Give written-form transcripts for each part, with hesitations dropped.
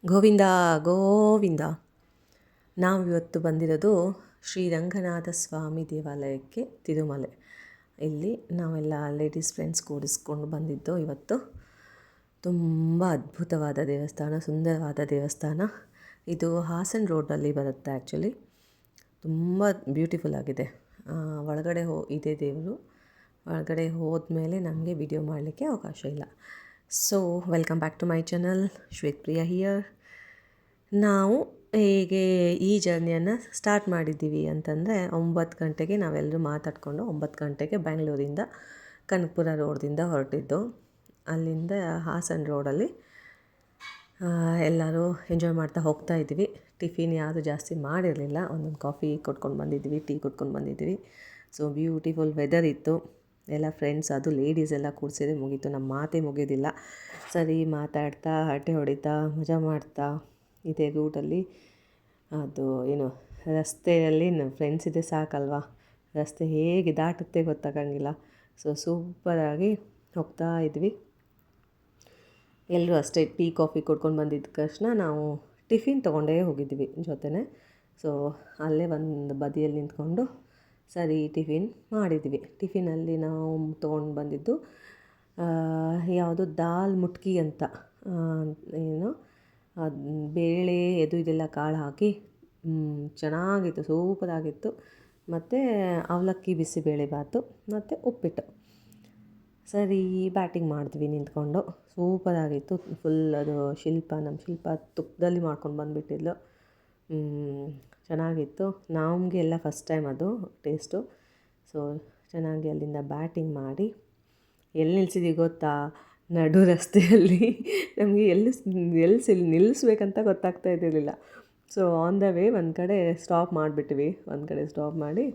ಗೋವಿಂದ ಗೋವಿಂದ. ನಾವಿವತ್ತು ಬಂದಿರೋದು ಶ್ರೀರಂಗನಾಥ ಸ್ವಾಮಿ ದೇವಾಲಯಕ್ಕೆ, ತಿರುಮಲೆ. ಇಲ್ಲಿ ನಾವೆಲ್ಲ ಲೇಡೀಸ್ ಫ್ರೆಂಡ್ಸ್ ಕೂಡಿಸ್ಕೊಂಡು ಬಂದಿದ್ದು ಇವತ್ತು. ತುಂಬ ಅದ್ಭುತವಾದ ದೇವಸ್ಥಾನ, ಸುಂದರವಾದ ದೇವಸ್ಥಾನ. ಇದು ಹಾಸನ ರೋಡಲ್ಲಿ ಬರುತ್ತೆ. ಆ್ಯಕ್ಚುಲಿ ತುಂಬ ಬ್ಯೂಟಿಫುಲ್ ಆಗಿದೆ. ಒಳಗಡೆ ಇದೆ ದೇವರು. ಒಳಗಡೆ ಹೋದ್ಮೇಲೆ ನಮಗೆ ವಿಡಿಯೋ ಮಾಡಲಿಕ್ಕೆ ಅವಕಾಶ ಇಲ್ಲ. So welcome back to my channel, Shwet Priya here. ನಾವು ಹೇಗೆ ಈ ಜರ್ನಿಯನ್ನು ಸ್ಟಾರ್ಟ್ ಮಾಡಿದ್ದೀವಿ ಅಂತಂದರೆ, 9 ಗಂಟೆಗೆ ನಾವೆಲ್ಲರೂ ಮಾತಾಡಿಕೊಂಡು 9 ಗಂಟೆಗೆ ಬೆಂಗಳೂರಿಂದ ಕನಕಪುರ ರೋಡ್ದಿಂದ ಹೊರಟಿದ್ದು. ಅಲ್ಲಿಂದ ಹಾಸನ ರೋಡಲ್ಲಿ ಎಲ್ಲರೂ ಎಂಜಾಯ್ ಮಾಡ್ತಾ ಹೋಗ್ತಾ ಇದ್ವಿ. ಟಿಫಿನ್ ಯಾವುದು ಜಾಸ್ತಿ ಮಾಡಿರಲಿಲ್ಲ. ಒಂದೊಂದು ಕಾಫಿ ಕೊಟ್ಕೊಂಡು ಬಂದಿದ್ವಿ, ಟೀ ಕೊಟ್ಕೊಂಡು ಬಂದಿದ್ವಿ. ಸೊ ಬ್ಯೂಟಿಫುಲ್ ವೆದರ್ ಇತ್ತು. ಎಲ್ಲ ಫ್ರೆಂಡ್ಸ್, ಅದು ಲೇಡೀಸ್ ಎಲ್ಲ ಕೂಡಿಸಿದ್ರೆ ಮುಗೀತು, ನಮ್ಮ ಮಾತೇ ಮುಗಿಯೋದಿಲ್ಲ. ಸರಿ ಮಾತಾಡ್ತಾ, ಹರಟೆ ಹೊಡಿತಾ, ಮಜಾ ಮಾಡ್ತಾ ಇದೇ ರೂಟಲ್ಲಿ. ಅದು ಏನು, ರಸ್ತೆಯಲ್ಲಿ ನಮ್ಮ ಫ್ರೆಂಡ್ಸ್ ಇದೆ ಸಾಕಲ್ವಾ, ರಸ್ತೆ ಹೇಗೆ ದಾಟುತ್ತೆ ಗೊತ್ತಾಗಂಗಿಲ್ಲ. ಸೊ ಸೂಪರಾಗಿ ಹೋಗ್ತಾ ಇದ್ವಿ. ಎಲ್ಲರೂ ಅಷ್ಟೇ ಟೀ ಕಾಫಿ ಕೊಡ್ಕೊಂಡು ಬಂದಿದ್ದ ತಕ್ಷಣ ನಾವು ಟಿಫಿನ್ ತೊಗೊಂಡೇ ಹೋಗಿದ್ವಿ ಜೊತೆನೇ. ಸೊ ಅಲ್ಲೇ ಒಂದು ಬದಿಯಲ್ಲಿ ನಿಂತ್ಕೊಂಡು ಸರಿ ಟಿಫಿನ್ ಮಾಡಿದ್ವಿ. ಟಿಫಿನಲ್ಲಿ ನಾವು ತೊಗೊಂಡು ಬಂದಿದ್ದು ಯಾವುದು ದಾಲ್ ಮುಟ್ಕಿ ಅಂತ, ಏನು ಬೇಳೆ ಇದೆಲ್ಲ ಕಾಳು ಹಾಕಿ ಚೆನ್ನಾಗಿತ್ತು, ಸೂಪರಾಗಿತ್ತು. ಮತ್ತು ಅವಲಕ್ಕಿ ಬಿಸಿಬೇಳೆ ಬಾತು ಮತ್ತು ಉಪ್ಪಿಟ್ಟು. ಸರಿ ಬ್ಯಾಟಿಂಗ್ ಮಾಡಿದ್ವಿ ನಿಂತ್ಕೊಂಡು. ಸೂಪರಾಗಿತ್ತು. ಫುಲ್ ಅದು ನಮ್ಮ ಶಿಲ್ಪ ತುಪ್ಪದಲ್ಲಿ ಮಾಡ್ಕೊಂಡು ಬಂದುಬಿಟ್ಟಿದ್ಲು. ಚೆನ್ನಾಗಿತ್ತು. ನಮಗೆ ಎಲ್ಲ ಫಸ್ಟ್ ಟೈಮ್ ಅದು ಟೇಸ್ಟು. ಸೊ ಚೆನ್ನಾಗಿ ಅಲ್ಲಿಂದ ಬ್ಯಾಟಿಂಗ್ ಮಾಡಿ ಎಲ್ಲಿ ನಿಲ್ಸಿದ್ವಿ ಗೊತ್ತಾ, ನಡು ರಸ್ತೆಯಲ್ಲಿ. ನಮಗೆ ಎಲ್ಲಿ ನಿಲ್ಲಿಸ್ಬೇಕಂತ ಗೊತ್ತಾಗ್ತಾ ಇದ್ದಿರಲಿಲ್ಲ. ಸೊ ಆನ್ ದ ವೇ ಒಂದು ಕಡೆ ಸ್ಟಾಪ್ ಮಾಡಿಬಿಟ್ವಿ. ಒಂದು ಕಡೆ ಸ್ಟಾಪ್ ಮಾಡಿ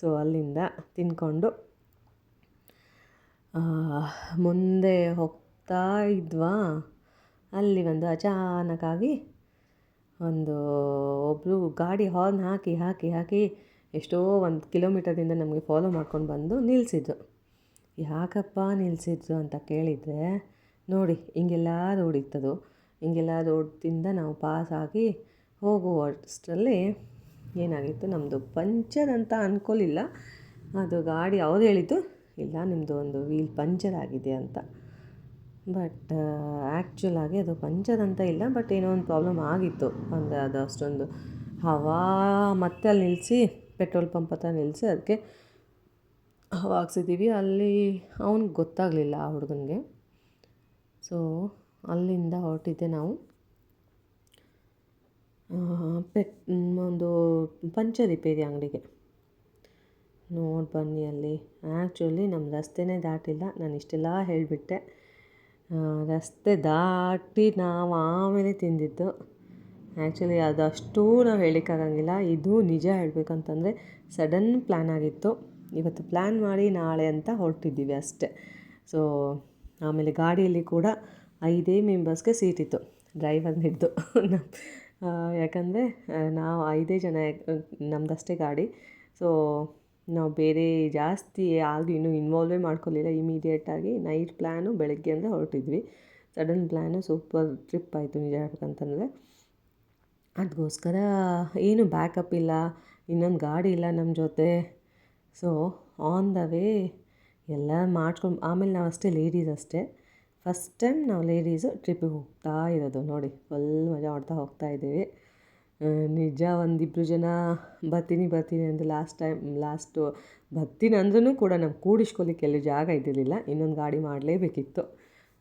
ಸೊ ಅಲ್ಲಿಂದ ತಿಂದ್ಕೊಂಡು ಮುಂದೆ ಹೋಗ್ತಾ ಇದ್ವಾ. ಅಲ್ಲಿ ಒಂದು ಅಚಾನಕ್ಕಾಗಿ ಒಬ್ಬರು ಗಾಡಿ ಹಾರ್ನ್ ಹಾಕಿ ಹಾಕಿ ಹಾಕಿ ಎಷ್ಟೋ 1 ಕಿಲೋಮೀಟರಿಂದ ನಮಗೆ ಫಾಲೋ ಮಾಡ್ಕೊಂಡು ಬಂದು ನಿಲ್ಲಿಸಿದ್ರು. ಯಾಕಪ್ಪ ನಿಲ್ಲಿಸಿದ್ರು ಅಂತ ಕೇಳಿದರೆ, ನೋಡಿ ಹಿಂಗೆಲ್ಲ ರೋಡ್ ಇತ್ತದು. ಹಿಂಗೆಲ್ಲ ರೋಡ್ದಿಂದ ನಾವು ಪಾಸಾಗಿ ಹೋಗುವಷ್ಟರಲ್ಲಿ ಏನಾಗಿತ್ತು, ನಮ್ಮದು ಪಂಚರ್ ಅಂತ ಅಂದ್ಕೊಳ್ಳಿಲ್ಲ. ಅದು ಗಾಡಿ ಅವ್ರು ಹೇಳಿದ್ದು, ಇಲ್ಲ ನಿಮ್ಮದು ಒಂದು ವೀಲ್ ಪಂಚರ್ ಆಗಿದೆ ಅಂತ. ಬಟ್ ಆ್ಯಕ್ಚುಲಾಗಿ ಅದು ಪಂಚರ್ ಅಂತ ಇಲ್ಲ, ಬಟ್ ಏನೋ ಒಂದು ಪ್ರಾಬ್ಲಮ್ ಆಗಿತ್ತು. ಅಂದರೆ ಅದು ಅಷ್ಟೊಂದು ಹವಾ, ಮತ್ತೆ ಅಲ್ಲಿ ನಿಲ್ಲಿಸಿ ಪೆಟ್ರೋಲ್ ಪಂಪ್ ಹತ್ರ ನಿಲ್ಲಿಸಿ ಅದಕ್ಕೆ ಹವಾ ಹಾಕ್ಸಿದ್ದೀವಿ. ಅಲ್ಲಿ ಅವ್ನಿಗೆ ಗೊತ್ತಾಗಲಿಲ್ಲ, ಆ ಹುಡುಗನಿಗೆ. ಸೊ ಅಲ್ಲಿಂದ ಹೊರಟಿದ್ದೆ ನಾವು ಒಂದು ಪಂಚರ್ ರಿಪೇರಿ ಅಂಗಡಿಗೆ. ನೋಡಿ ಬನ್ನಿ, ಅಲ್ಲಿ ಆ್ಯಕ್ಚುಲಿ ನಮ್ಮ ರಸ್ತೆನೇ ದಾಟಿಲ್ಲ. ನಾನು ಇಷ್ಟೆಲ್ಲ ಹೇಳಿಬಿಟ್ಟೆ. ರಸ್ತೆ ದಾಟಿ ನಾವು ಆಮೇಲೆ ತಿಂದಿದ್ದು. ಆ್ಯಕ್ಚುಲಿ ಅದು ಅಷ್ಟೂ ನಾವು ಹೇಳೋಕ್ಕಾಗಂಗಿಲ್ಲ. ಇದು ನಿಜ ಹೇಳಬೇಕಂತಂದರೆ ಸಡನ್ ಪ್ಲ್ಯಾನ್ ಆಗಿತ್ತು. ಇವತ್ತು ಪ್ಲ್ಯಾನ್ ಮಾಡಿ ನಾಳೆ ಅಂತ ಹೊರಟಿದ್ದೀವಿ ಅಷ್ಟೆ. ಸೊ ಆಮೇಲೆ ಗಾಡಿಯಲ್ಲಿ ಕೂಡ 5 ಮೆಂಬರ್ಸ್ಗೆ ಸೀಟ್ ಇತ್ತು, ಡ್ರೈವರ್ನ ಹಿಡಿದು. ಯಾಕಂದರೆ ನಾವು 5 ಜನ, ನಮ್ಮದಷ್ಟೇ ಗಾಡಿ. ಸೊ ನಾವು ಬೇರೆ ಜಾಸ್ತಿ ಯಾರಿಗೂ ಇನ್ನೂ ಇನ್ವಾಲ್ವೇ ಮಾಡ್ಕೊಳ್ಳಿಲ್ಲ. ಇಮಿಡಿಯೇಟಾಗಿ ನೈಟ್ ಪ್ಲ್ಯಾನು, ಬೆಳಗ್ಗೆ ಅಂದರೆ ಹೊರಟಿದ್ವಿ. ಸಡನ್ ಪ್ಲ್ಯಾನು, ಸೂಪರ್ ಟ್ರಿಪ್ ಆಯಿತು ನಿಜ ಹೇಳ್ಬೇಕಂತಂದರೆ. ಅದಕ್ಕೋಸ್ಕರ ಏನು ಬ್ಯಾಕಪ್ ಇಲ್ಲ, ಇನ್ನೊಂದು ಗಾಡಿ ಇಲ್ಲ ನಮ್ಮ ಜೊತೆ. ಸೊ ಆನ್ ದ ವೇ ಎಲ್ಲ ಮಾಡ್ಕೊಂಡು, ಆಮೇಲೆ ನಾವು ಅಷ್ಟೇ ಲೇಡೀಸ್ ಅಷ್ಟೇ. ಫಸ್ಟ್ ಟೈಮ್ ನಾವು ಲೇಡೀಸು ಟ್ರಿಪ್ಪಿಗೆ ಹೋಗ್ತಾ ಇರೋದು. ನೋಡಿ ಫುಲ್ ಮಜಾ ಮಾಡ್ತಾ ಹೋಗ್ತಾ ಇದ್ದೀವಿ. ನಿಜ ಒಂದಿಬ್ಬರು ಜನ ಬರ್ತೀನಿ ಅಂತ ಲಾಸ್ಟು ಬರ್ತೀನಿ ಅಂದ್ರೂ ಕೂಡ ನಮ್ಗೆ ಕೂಡಿಸ್ಕೊಲಿಕ್ಕೆ ಎಲ್ಲಿ ಜಾಗ ಇದ್ದಿರಲಿಲ್ಲ. ಇನ್ನೊಂದು ಗಾಡಿ ಮಾಡಲೇಬೇಕಿತ್ತು.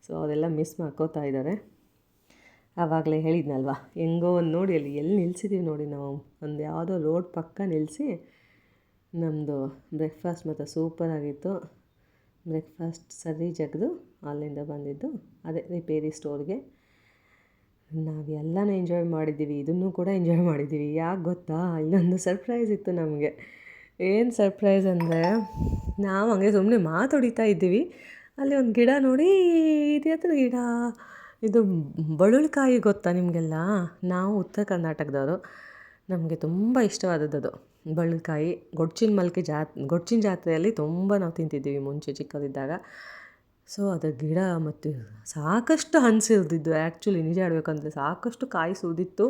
ಸೊ ಅದೆಲ್ಲ ಮಿಸ್ ಮಾಡ್ಕೋತಾ ಇದ್ದಾರೆ. ಆವಾಗಲೇ ಹೇಳಿದ್ನಲ್ವ, ಹೆಂಗೋ ಒಂದು ನೋಡಿ ಅಲ್ಲಿ ಎಲ್ಲಿ ನಿಲ್ಸಿದ್ದೀವಿ ನೋಡಿ, ನಾವು ಒಂದು ಯಾವುದೋ ರೋಡ್ ಪಕ್ಕ ನಿಲ್ಲಿಸಿ ನಮ್ಮದು ಬ್ರೇಕ್ಫಾಸ್ಟ್ ಮತ್ತು ಸೂಪರಾಗಿತ್ತು. ಬ್ರೇಕ್ಫಾಸ್ಟ್ ಸರಿ ಜಗ್ದು ಅಲ್ಲಿಂದ ಬಂದಿದ್ದು ಅದೇ ರಿಪೇರಿ ಸ್ಟೋರ್ಗೆ. ನಾವೆಲ್ಲನೂ ಎಂಜಾಯ್ ಮಾಡಿದ್ದೀವಿ, ಇದನ್ನು ಕೂಡ ಎಂಜಾಯ್ ಮಾಡಿದ್ದೀವಿ. ಯಾಕೆ ಗೊತ್ತಾ, ಇಲ್ಲೊಂದು ಸರ್ಪ್ರೈಸ್ ಇತ್ತು ನಮಗೆ. ಏನು ಸರ್ಪ್ರೈಸ್ ಅಂದರೆ, ನಾವು ಹಂಗೆ ಸುಮ್ಮನೆ ಮಾತಾಡ್ತಾ ಇದ್ದೀವಿ. ಅಲ್ಲಿ ಒಂದು ಗಿಡ ನೋಡಿ, ಇದು ಹತ್ರ ಗಿಡ, ಇದು ಬಳುಳ್ಕಾಯಿ ಗೊತ್ತಾ ನಿಮಗೆಲ್ಲ? ನಾವು ಉತ್ತರ ಕರ್ನಾಟಕದವರು, ನಮಗೆ ತುಂಬ ಇಷ್ಟವಾದದ್ದು ಅದು ಬಳುಳ್ಕಾಯಿ. ಗೊಡ್ಚಿನ ಜಾತ್ರೆಯಲ್ಲಿ ತುಂಬ ನಾವು ತಿಂತಿದ್ದೀವಿ ಮುಂಚೆ ಚಿಕ್ಕದಿದ್ದಾಗ. ಸೊ ಅದರ ಗಿಡ ಮತ್ತು ಸಾಕಷ್ಟು ಹಣ್ಣು ಆ್ಯಕ್ಚುಲಿ ನಿಜ ಹೇಳ್ಬೇಕಂದ್ರೆ ಸಾಕಷ್ಟು ಕಾಯಿ ಸುರಿದಿತ್ತು.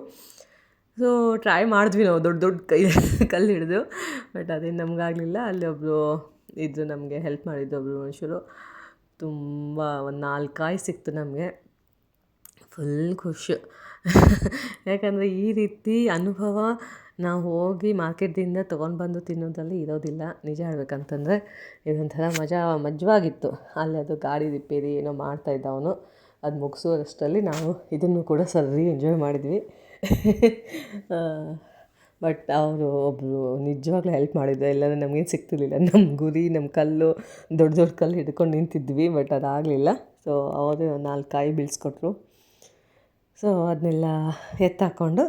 ಸೊ ಟ್ರೈ ಮಾಡಿದ್ವಿ ನಾವು ದೊಡ್ಡ ದೊಡ್ಡ ಕಲ್ಲು ಹಿಡಿದು, ಬಟ್ ಅದೇನು ನಮಗಾಗಲಿಲ್ಲ. ಅಲ್ಲಿ ಒಬ್ಬರು ಇದ್ದು ನಮಗೆ ಹೆಲ್ಪ್ ಮಾಡಿದ್ದು ಒಬ್ಬರು ಮನುಷ್ಯರು. ತುಂಬ ಒಂದು 4 ಕಾಯಿ ಸಿಕ್ತು ನಮಗೆ. ಫುಲ್ ಖುಷಿ. ಯಾಕಂದರೆ ಈ ರೀತಿ ಅನುಭವ ನಾವು ಹೋಗಿ ಮಾರ್ಕೆಟ್ದಿಂದ ತೊಗೊಂಡು ಬಂದು ತಿನ್ನೋದ್ರಲ್ಲಿ ಇರೋದಿಲ್ಲ. ನಿಜ ಹೇಳ್ಬೇಕಂತಂದರೆ ಇದೊಂಥರ ಮಜವಾಗಿತ್ತು. ಅಲ್ಲಿ ಅದು ಗಾಡಿ ರಿಪೇರಿ ಏನೋ ಮಾಡ್ತಾಯಿದ್ದ ಅವನು. ಅದು ಮುಗಿಸೋಷ್ಟರಲ್ಲಿ ನಾವು ಇದನ್ನು ಕೂಡ ಸರಿ ಎಂಜಾಯ್ ಮಾಡಿದ್ವಿ. ಬಟ್ ಅವರು ಒಬ್ಬರು ನಿಜವಾಗ್ಲೂ ಹೆಲ್ಪ್ ಮಾಡಿದ್ರು. ಇಲ್ಲಾಂದರೆ ನಮಗೇನು ಸಿಗ್ತಿರ್ಲಿಲ್ಲ. ನಮ್ಮ ಗುರಿ, ನಮ್ಮ ಕಲ್ಲು, ದೊಡ್ಡ ದೊಡ್ಡ ಕಲ್ಲು ಹಿಡ್ಕೊಂಡು ನಿಂತಿದ್ವಿ, ಬಟ್ ಅದಾಗಲಿಲ್ಲ. ಸೊ ಅವರೇ ಒಂದು 4 ಕಾಯಿ ಬೀಳಿಸ್ಕೊಟ್ರು. ಸೊ ಅದನ್ನೆಲ್ಲ ಎತ್ತಾಕೊಂಡು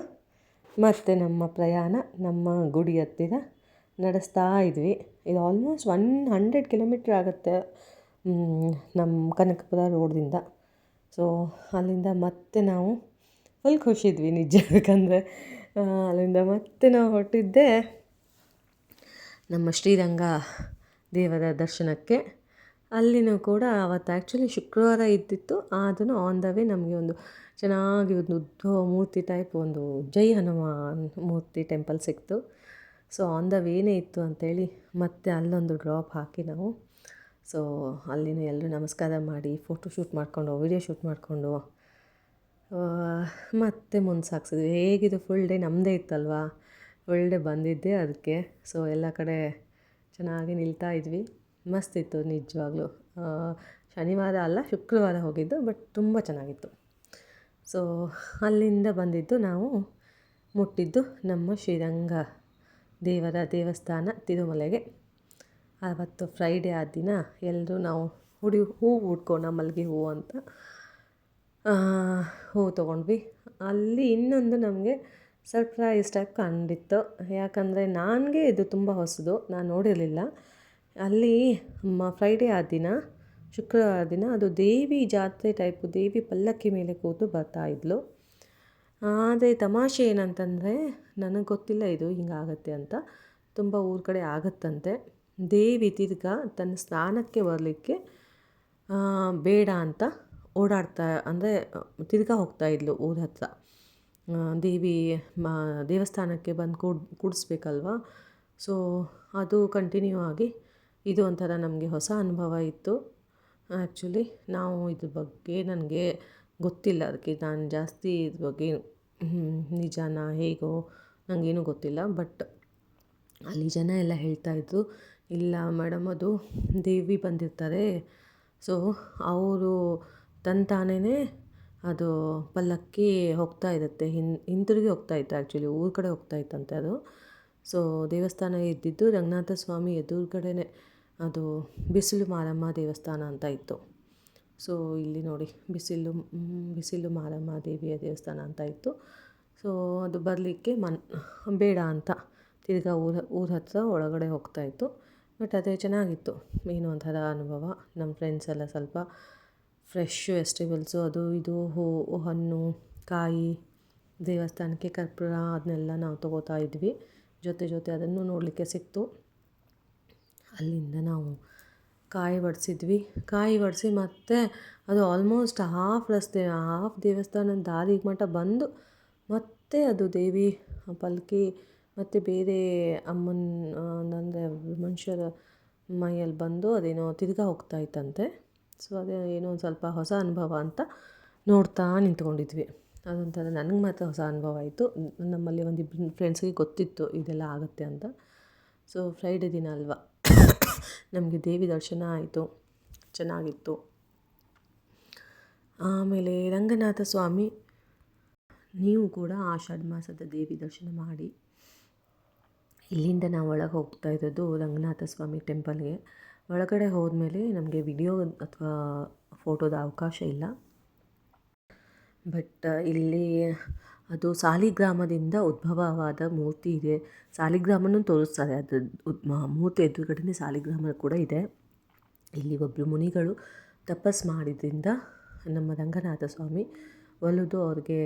ಮತ್ತು ನಮ್ಮ ಪ್ರಯಾಣ ನಮ್ಮ ಗುಡಿ ಹತ್ತಿರ ನಡೆಸ್ತಾ ಇದ್ವಿ. ಇದು ಆಲ್ಮೋಸ್ಟ್ 100 ಕಿಲೋಮೀಟ್ರ್ ಆಗುತ್ತೆ ನಮ್ಮ ಕನಕಪುರ ರೋಡ್ದಿಂದ. ಸೊ ಅಲ್ಲಿಂದ ಮತ್ತೆ ನಾವು ಫುಲ್ ಖುಷಿದ್ವಿ ನಿಜ ಹೇಳ್ಬೇಕಂದ್ರೆ. ಅಲ್ಲಿಂದ ಮತ್ತೆ ನಾವು ಹೊರಟಿದ್ದೆ ನಮ್ಮ ಶ್ರೀರಂಗ ದೇವರ ದರ್ಶನಕ್ಕೆ. ಅಲ್ಲಿನೂ ಕೂಡ ಅವತ್ತು ಆ್ಯಕ್ಚುಲಿ ಶುಕ್ರವಾರ ಇದ್ದಿತ್ತು. ಅದನ್ನು ಆನ್ ದ ವೇ ನಮಗೆ ಒಂದು ಚೆನ್ನಾಗಿ ಒಂದು ಉದ್ದ ಮೂರ್ತಿ ಟೈಪ್ ಒಂದು ಜೈ ಹನುಮಾನ್ ಮೂರ್ತಿ ಟೆಂಪಲ್ ಸಿಕ್ತು. ಸೊ ಆನ್ ದ ವೇನೇ ಇತ್ತು ಅಂಥೇಳಿ ಮತ್ತೆ ಅಲ್ಲೊಂದು ಡ್ರಾಪ್ ಹಾಕಿ ನಾವು ಸೊ ಅಲ್ಲಿನೂ ಎಲ್ಲರೂ ನಮಸ್ಕಾರ ಮಾಡಿ ಫೋಟೋ ಶೂಟ್ ಮಾಡಿಕೊಂಡು ವೀಡಿಯೋ ಶೂಟ್ ಮಾಡಿಕೊಂಡು ಮತ್ತೆ ಮುಂದೆ ಸಾಗಿಸಿದ್ವಿ. ಹೇಗಿದು ಫುಲ್ ಡೇ ನಮ್ಮದೇ ಇತ್ತಲ್ವ, ಫುಲ್ ಡೇ ಬಂದಿದ್ದೆ ಅದಕ್ಕೆ. ಸೊ ಎಲ್ಲ ಕಡೆ ಚೆನ್ನಾಗಿ ನಿಲ್ತಾ ಇದ್ವಿ. ಮಸ್ತಿತ್ತು ನಿಜವಾಗ್ಲೂ. ಶನಿವಾರ ಅಲ್ಲ ಶುಕ್ರವಾರ ಹೋಗಿದ್ದು, ಬಟ್ ತುಂಬ ಚೆನ್ನಾಗಿತ್ತು. ಸೊ ಅಲ್ಲಿಂದ ಬಂದಿದ್ದು ನಾವು ಮುಟ್ಟಿದ್ದು ನಮ್ಮ ಶ್ರೀರಂಗ ದೇವರ ದೇವಸ್ಥಾನ ತಿರುಮಲೆಗೆ. ಆವತ್ತು ಫ್ರೈಡೇ ಆದ ದಿನ ಎಲ್ಲರೂ ನಾವು ಹೂವು ಉಟ್ಕೋಣ ಮಲ್ಲಿಗೆ ಹೂವು ಅಂತ ಹೂವು ತೊಗೊಂಡ್ವಿ. ಅಲ್ಲಿ ಇನ್ನೊಂದು ನಮಗೆ ಸರ್ಪ್ರೈಸ್ ಟೈಪ್ ಕಂಡಿತ್ತು. ಯಾಕಂದರೆ ನನಗೆ ಇದು ತುಂಬ ಹೊಸದು, ನಾನು ನೋಡಿರಲಿಲ್ಲ. ಅಲ್ಲಿ ಫ್ರೈಡೇ ಆದ ದಿನ ಶುಕ್ರವಾರ ದಿನ ಅದು ದೇವಿ ಜಾತ್ರೆ ಟೈಪು, ದೇವಿ ಪಲ್ಲಕ್ಕಿ ಮೇಲೆ ಕೂತು ಬರ್ತಾಯಿದ್ಲು. ಆದರೆ ತಮಾಷೆ ಏನಂತಂದರೆ ನನಗೆ ಗೊತ್ತಿಲ್ಲ ಇದು ಹಿಂಗಾಗತ್ತೆ ಅಂತ. ತುಂಬ ಊರ ಕಡೆ ಆಗುತ್ತಂತೆ. ದೇವಿ ತಿರ್ಗಾ ತನ್ನ ಸ್ನಾನಕ್ಕೆ ಬರಲಿಕ್ಕೆ ಬೇಡ ಅಂತ ಓಡಾಡ್ತಾ ಅಂದರೆ ತಿರ್ಗಾ ಹೋಗ್ತಾಯಿದ್ಲು ಊರ ಹತ್ರ. ದೇವಿ ದೇವಸ್ಥಾನಕ್ಕೆ ಬಂದು ಕೂಡಿಸ್ಬೇಕಲ್ವ. ಸೊ ಅದು ಕಂಟಿನ್ಯೂ ಆಗಿ ಇದು ಒಂಥರ ನಮಗೆ ಹೊಸ ಅನುಭವ ಇತ್ತು. ಆ್ಯಕ್ಚುಲಿ ನಾವು ಇದ್ರ ಬಗ್ಗೆ ನನಗೆ ಗೊತ್ತಿಲ್ಲ, ಅದಕ್ಕೆ ನಾನು ಜಾಸ್ತಿ ಇದ್ರ ಬಗ್ಗೆ ನಿಜಾನ ಹೇಗೋ ನನಗೇನೂ ಗೊತ್ತಿಲ್ಲ. ಬಟ್ ಅಲ್ಲಿ ಜನ ಎಲ್ಲ ಹೇಳ್ತಾಯಿದ್ರು, ಇಲ್ಲ ಮೇಡಮ್ ಅದು ದೇವಿ ಬಂದಿರ್ತಾರೆ. ಸೊ ಅವರು ತಂತಾನೇ ಅದು ಪಲ್ಲಕ್ಕಿ ಹೋಗ್ತಾ ಇರುತ್ತೆ, ಹಿಂತಿರುಗಿ ಹೋಗ್ತಾಯಿತ್ತು. ಆ್ಯಕ್ಚುಲಿ ಊರ ಕಡೆ ಹೋಗ್ತಾಯಿತ್ತಂತೆ ಅದು. ಸೊ ದೇವಸ್ಥಾನ ಇದ್ದಿದ್ದು ರಂಗನಾಥ ಸ್ವಾಮಿ ಎದುರುಗಡೆನೇ ಅದು ಬಿಸಿಲು ಮಾರಮ್ಮ ದೇವಸ್ಥಾನ ಅಂತ ಇತ್ತು. ಸೊ ಇಲ್ಲಿ ನೋಡಿ ಬಿಸಿಲು ಮಾರಮ್ಮ ದೇವಿಯ ದೇವಸ್ಥಾನ ಅಂತ ಇತ್ತು. ಸೊ ಅದು ಬರಲಿಕ್ಕೆ ಬೇಡ ಅಂತ ತಿರ್ಗಾ ಊರ ಹತ್ರ ಒಳಗಡೆ ಹೋಗ್ತಾಯಿತ್ತು. ಬಟ್ ಅದೇ ಚೆನ್ನಾಗಿತ್ತು. ಏನೋ ಒಂಥರ ಅನುಭವ. ನಮ್ಮ ಫ್ರೆಂಡ್ಸ್ ಎಲ್ಲ ಸ್ವಲ್ಪ ಫ್ರೆಶ್ ವೆಜಿಟೇಬಲ್ಸು ಅದು ಇದು ಹಣ್ಣು ಕಾಯಿ ದೇವಸ್ಥಾನಕ್ಕೆ ಕರ್ಪೂರ ಅದನ್ನೆಲ್ಲ ನಾವು ತೊಗೋತಾ ಇದ್ವಿ. ಜೊತೆ ಅದನ್ನು ನೋಡಲಿಕ್ಕೆ ಸಿಕ್ತು. ಅಲ್ಲಿಂದ ನಾವು ಕಾಯಿ ಒಡಿಸಿ ಮತ್ತೆ ಅದು ಆಲ್ಮೋಸ್ಟ್ ಹಾಫ್ ದೇವಸ್ಥಾನದ ದಾರಿಗೆ ಮಟ್ಟ ಬಂದು ಮತ್ತೆ ಅದು ದೇವಿ ಪಲ್ಕಿ ಮತ್ತು ಬೇರೆ ಅಮ್ಮನ ಅಂದರೆ ಮನುಷ್ಯರ ಮೈಯಲ್ಲಿ ಬಂದು ಅದೇನೋ ತಿರ್ಗಾ ಹೋಗ್ತಾ ಇತ್ತಂತೆ. ಸೊ ಅದೇ ಏನೋ ಒಂದು ಸ್ವಲ್ಪ ಹೊಸ ಅನುಭವ ಅಂತ ನೋಡ್ತಾ ನಿಂತ್ಕೊಂಡಿದ್ವಿ. ಅದೊಂಥರ ನನಗೆ ಮಾತ್ರ ಹೊಸ ಅನುಭವ ಆಯಿತು. ನಮ್ಮಲ್ಲಿ ಒಂದಿಬ್ಬರು ಫ್ರೆಂಡ್ಸ್ಗೆ ಗೊತ್ತಿತ್ತು ಇದೆಲ್ಲ ಆಗುತ್ತೆ ಅಂತ. ಸೊ ಫ್ರೈಡೇ ದಿನ ಅಲ್ವಾ, ನಮಗೆ ದೇವಿ ದರ್ಶನ ಆಯಿತು, ಚೆನ್ನಾಗಿತ್ತು. ಆಮೇಲೆ ರಂಗನಾಥ ಸ್ವಾಮಿ, ನೀವು ಕೂಡ ಆಷಾಢ ಮಾಸದ ದೇವಿ ದರ್ಶನ ಮಾಡಿ. ಇಲ್ಲಿಂದ ನಾವು ಒಳಗೆ ಹೋಗ್ತಾ ಇರೋದು ರಂಗನಾಥ ಸ್ವಾಮಿ ಟೆಂಪಲ್ಗೆ. ಒಳಗಡೆ ಹೋದ್ಮೇಲೆ ನಮಗೆ ವಿಡಿಯೋ ಅಥವಾ ಫೋಟೋದ ಅವಕಾಶ ಇಲ್ಲ. ಬಟ್ ಇಲ್ಲಿ ಅದು ಸಾಲಿಗ್ರಾಮದಿಂದ ಉದ್ಭವವಾದ ಮೂರ್ತಿ ಇದೆ. ಸಾಲಿಗ್ರಾಮನೂ ತೋರಿಸ್ತಾರೆ. ಅದು ಮೂರ್ತಿ ಎದುರುಗಡೆನೇ ಸಾಲಿಗ್ರಾಮ ಕೂಡ ಇದೆ. ಇಲ್ಲಿ ಒಬ್ಬರು ಮುನಿಗಳು ತಪಸ್ಸು ಮಾಡಿದ್ರಿಂದ ನಮ್ಮ ರಂಗನಾಥ ಸ್ವಾಮಿ ಒಲಿದು ಅವ್ರಿಗೆ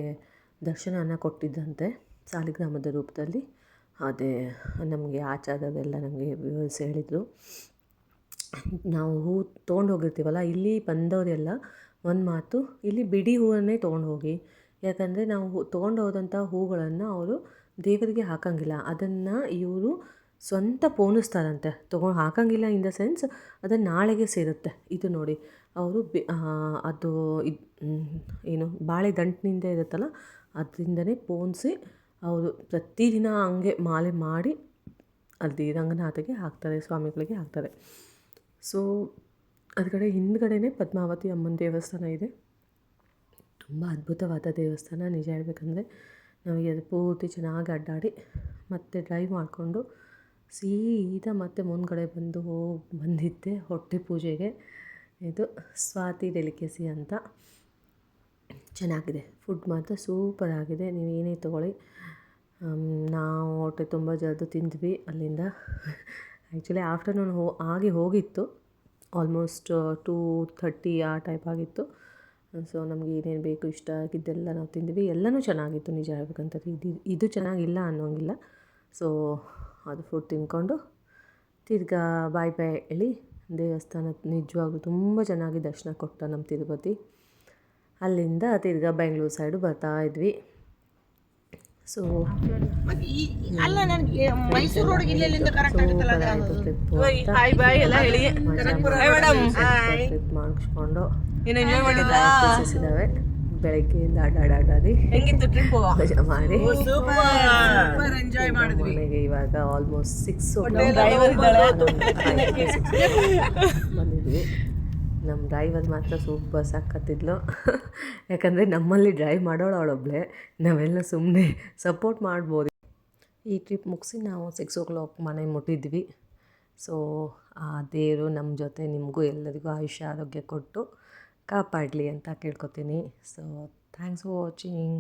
ದರ್ಶನನ ಕೊಟ್ಟಿದ್ದಂತೆ ಸಾಲಿಗ್ರಾಮದ ರೂಪದಲ್ಲಿ. ಅದೇ ನಮಗೆ ಆಚಾರ್ಯರೆಲ್ಲ ನಮಗೆ ವಿವರಿಸಿ ಹೇಳಿದರು. ನಾವು ಹೂ ತೊಗೊಂಡು ಹೋಗಿರ್ತೀವಲ್ಲ, ಇಲ್ಲಿ ಬಂದವರೆಲ್ಲ ಒಂದು ಮಾತು, ಇಲ್ಲಿ ಬಿಡಿ ಹೂವನ್ನೇ ತೊಗೊಂಡು ಹೋಗಿ. ಯಾಕಂದರೆ ನಾವು ತೊಗೊಂಡು ಹೋದಂಥ ಹೂಗಳನ್ನು ಅವರು ದೇವರಿಗೆ ಹಾಕಂಗಿಲ್ಲ. ಅದನ್ನು ಇವರು ಸ್ವಂತ ಪೋಣಿಸ್ತಾರಂತೆ. ಹಾಕಂಗಿಲ್ಲ ಇನ್ ದ ಸೆನ್ಸ್ ಅದನ್ನು ನಾಳೆಗೆ ಸೇರುತ್ತೆ. ಇದು ನೋಡಿ, ಅವರು ಅದು ಏನು ಬಾಳೆ ದಂಟಿನಿಂದ ಇರುತ್ತಲ್ಲ, ಅದರಿಂದನೇ ಪೋಣಿಸಿ ಅವರು ಪ್ರತಿದಿನ ಹಂಗೆ ಮಾಲೆ ಮಾಡಿ ಅಲ್ಲಿ ರಂಗನಾಥಗೆ ಹಾಕ್ತಾರೆ, ಸ್ವಾಮಿಗಳಿಗೆ ಹಾಕ್ತಾರೆ. ಸೊ ಅದ್ರ ಹಿಂದ್ಗಡೆನೇ ಪದ್ಮಾವತಿ ಅಮ್ಮನ ದೇವಸ್ಥಾನ ಇದೆ. ತುಂಬ ಅದ್ಭುತವಾದ ದೇವಸ್ಥಾನ. ನಿಜ ಹೇಳ್ಬೇಕಂದ್ರೆ ನಮಗೆ ಅದು ಪೂರ್ತಿ ಚೆನ್ನಾಗಿ ಅಡ್ಡಾಡಿ ಮತ್ತೆ ಡ್ರೈವ್ ಮಾಡಿಕೊಂಡು ಸೀದಾ ಮತ್ತೆ ಮುಂದ್ಗಡೆ ಬಂದಿದ್ದೆ ಹೊಟ್ಟೆ ಪೂಜೆಗೆ. ಇದು ಸ್ವಾತಿ ಡೆಲಿಕೇಸಿ ಅಂತ. ಚೆನ್ನಾಗಿದೆ, ಫುಡ್ ಮಾತ್ರ ಸೂಪರ್ ಆಗಿದೆ. ನೀವು ಏನೇ ತೊಗೊಳ್ಳಿ. ನಾವು ಹೊಟ್ಟೆ ತುಂಬ ಜಲ್ದಿ ತಿಂದ್ವಿ ಅಲ್ಲಿಂದ. ಆ್ಯಕ್ಚುಲಿ ಆಫ್ಟರ್ನೂನ್ ಹೋಗಿತ್ತು, ಆಲ್ಮೋಸ್ಟ್ 2:30 ಆ ಟೈಪ್ ಆಗಿತ್ತು. ಸೊ ನಮಗೆ ಏನೇನು ಬೇಕು ಇಷ್ಟ ಆಗಿದ್ದೆಲ್ಲ ನಾವು ತಿಂದ್ವಿ. ಎಲ್ಲನೂ ಚೆನ್ನಾಗಿತ್ತು ನಿಜ ಹೇಳ್ಬೇಕಂತಂದ್ರೆ. ಇದು ಚೆನ್ನಾಗಿಲ್ಲ ಅನ್ನೋಂಗಿಲ್ಲ. ಸೊ ಅದು ಫುಡ್ ತಿಂದ್ಕೊಂಡು ತಿರ್ಗಾ ಬಾಯ್ ಹೇಳಿ ದೇವಸ್ಥಾನ ನಿಜವಾಗ್ಲೂ ತುಂಬ ಚೆನ್ನಾಗಿ ದರ್ಶನ ಕೊಟ್ಟ ನಮ್ಮ ತಿರುಪತಿ. ಅಲ್ಲಿಂದ ತಿರ್ಗಾ ಬೆಂಗಳೂರು ಸೈಡು ಬರ್ತಾ ಇದ್ವಿ. ಸೊ ಅಲ್ಲ ನನಗೆ ಮೈಸೂರು ರೋಡ್ಗೆ ಇಲ್ಲಿಂದ ಕರೆಕ್ಟ್ ಆಗುತ್ತಲ್ಲ ಹಾಯ್ ಬಾಯ್ ಎಲ್ಲ ಹೇಳಿ ಟ್ರಿಪ್ ಮಾಡಿಸ್ಕೊಂಡು ಇದ್ದಾವೆ. ಬೆಳಗ್ಗೆಯಿಂದ ಅಡ್ಡಾಡಿ ಹೆಂಗಿತ್ತು ಟ್ರಿಪ್ ಮಜಾ ಮಾಡಿ ಸೂಪರ್ ಎಂಜಾಯ್ ಮಾಡಿದ್ವಿ. ಮನೆಗೆ ಇವಾಗ ಆಲ್ಮೋಸ್ಟ್ 6 ಬಂದಿದ್ವಿ. ನಮ್ಮ ಡ್ರೈವರ್ ಮಾತ್ರ ಸೂಪರ್ ಸಾಕತ್ತಿದ್ಲು. ಯಾಕಂದರೆ ನಮ್ಮಲ್ಲಿ ಡ್ರೈವ್ ಮಾಡೋಳು ಅವಳೊಬ್ಳೆ, ನಾವೆಲ್ಲ ಸುಮ್ಮನೆ ಸಪೋರ್ಟ್ ಮಾಡ್ಬೋದು. ಈ ಟ್ರಿಪ್ ಮುಗಿಸಿ ನಾವು 6 o'clock ಮನೆ ಮುಟ್ಟಿದ್ವಿ. ಸೊ ಆ ದೇವರು ನಮ್ಮ ಜೊತೆ ನಿಮಗೂ ಎಲ್ಲರಿಗೂ ಆಯುಷ್ಯ ಆರೋಗ್ಯ ಕೊಟ್ಟು ಕಾಪಾಡಲಿ ಅಂತ ಕೇಳ್ಕೊತೀನಿ. So thanks for watching.